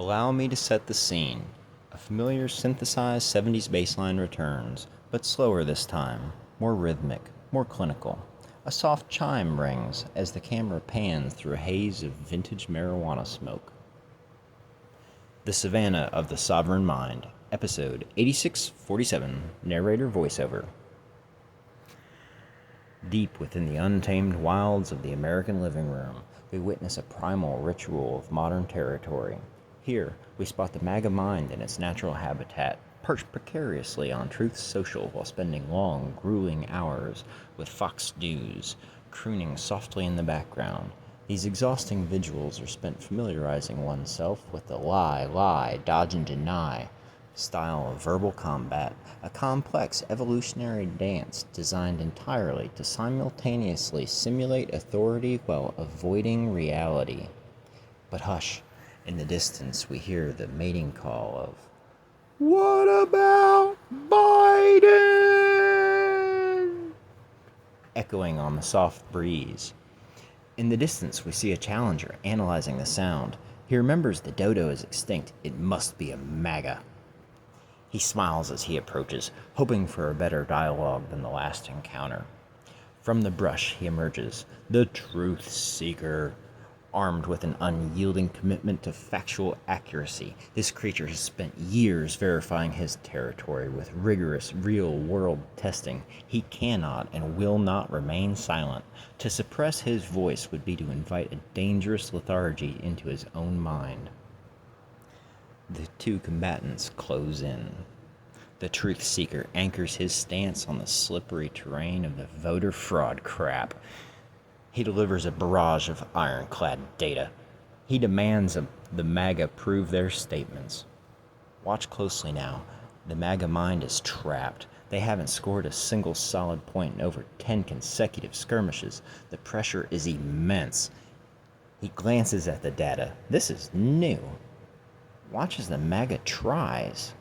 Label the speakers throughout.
Speaker 1: Allow me to set the scene. A familiar synthesized 70s bass line returns, but slower this time, more rhythmic, more clinical. A soft chime rings as the camera pans through a haze of vintage marijuana smoke. The Savannah of the Sovereign Mind, episode 8647, narrator voiceover. Deep within the untamed wilds of the American living room, we witness a primal ritual of modern territory. Here, we spot the MAGA mind in its natural habitat, perched precariously on Truth Social while spending long, grueling hours with Fox News, crooning softly in the background. These exhausting vigils are spent familiarizing oneself with the lie, dodge and deny style of verbal combat, a complex evolutionary dance designed entirely to simultaneously simulate authority while avoiding reality. But hush, in the distance we hear the mating call of, "What about Biden?" echoing on the soft breeze. In the distance we see a challenger analyzing the sound. He remembers the dodo is extinct. It must be a MAGA. He smiles as he approaches, hoping for a better dialogue than the last encounter. From the brush he emerges, the truth seeker. Armed with an unyielding commitment to factual accuracy, this creature has spent years verifying his territory with rigorous real-world testing. He cannot and will not remain silent. To suppress his voice would be to invite a dangerous lethargy into his own mind. The two combatants close in. The truth seeker anchors his stance on the slippery terrain of the voter fraud crap. He delivers a barrage of ironclad data. He demands the MAGA prove their statements. Watch closely now. The MAGA mind is trapped. They haven't scored a single solid point in over 10 consecutive skirmishes. The pressure is immense. He glances at the data. This is new. Watch as the MAGA tries.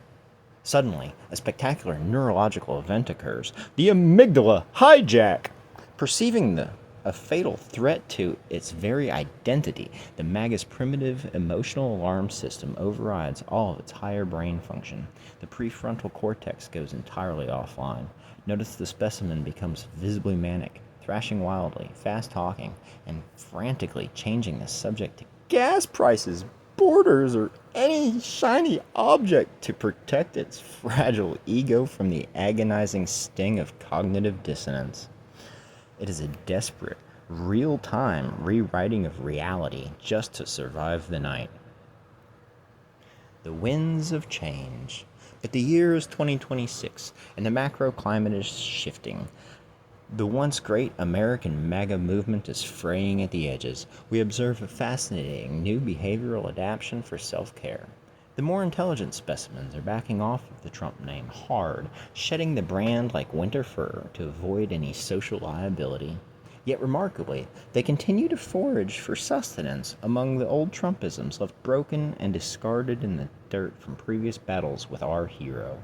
Speaker 1: Suddenly, a spectacular neurological event occurs. The amygdala hijack! Perceiving a fatal threat to its very identity, the MAGA's primitive emotional alarm system overrides all of its higher brain function. The prefrontal cortex goes entirely offline. Notice the specimen becomes visibly manic, thrashing wildly, fast-talking, and frantically changing the subject to gas prices, borders, or any shiny object to protect its fragile ego from the agonizing sting of cognitive dissonance. It is a desperate, real-time rewriting of reality just to survive the night. The winds of change. But the year is 2026, and the macro climate is shifting. The once great American MAGA movement is fraying at the edges. We observe a fascinating new behavioral adaptation for self-care. The more intelligent specimens are backing off of the Trump name hard, shedding the brand like winter fur to avoid any social liability. Yet remarkably, they continue to forage for sustenance among the old Trumpisms left broken and discarded in the dirt from previous battles with our hero.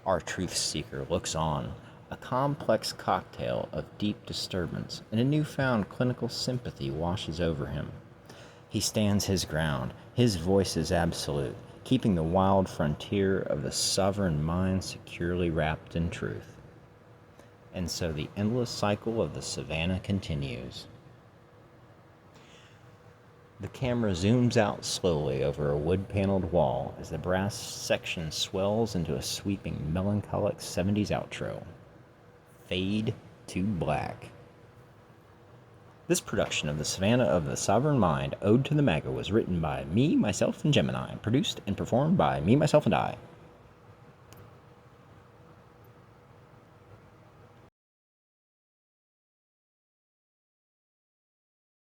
Speaker 1: Our truth seeker looks on, a complex cocktail of deep disturbance and a newfound clinical sympathy washes over him. He stands his ground. His voice is absolute, keeping the wild frontier of the sovereign mind securely wrapped in truth. And so the endless cycle of the Savannah continues. The camera zooms out slowly over a wood-paneled wall as the brass section swells into a sweeping, melancholic 70s outro. Fade to black. This production of the Savannah of the Sovereign Mind, Ode to the MAGA, was written by me, myself, and Gemini, produced and performed by me, myself, and I.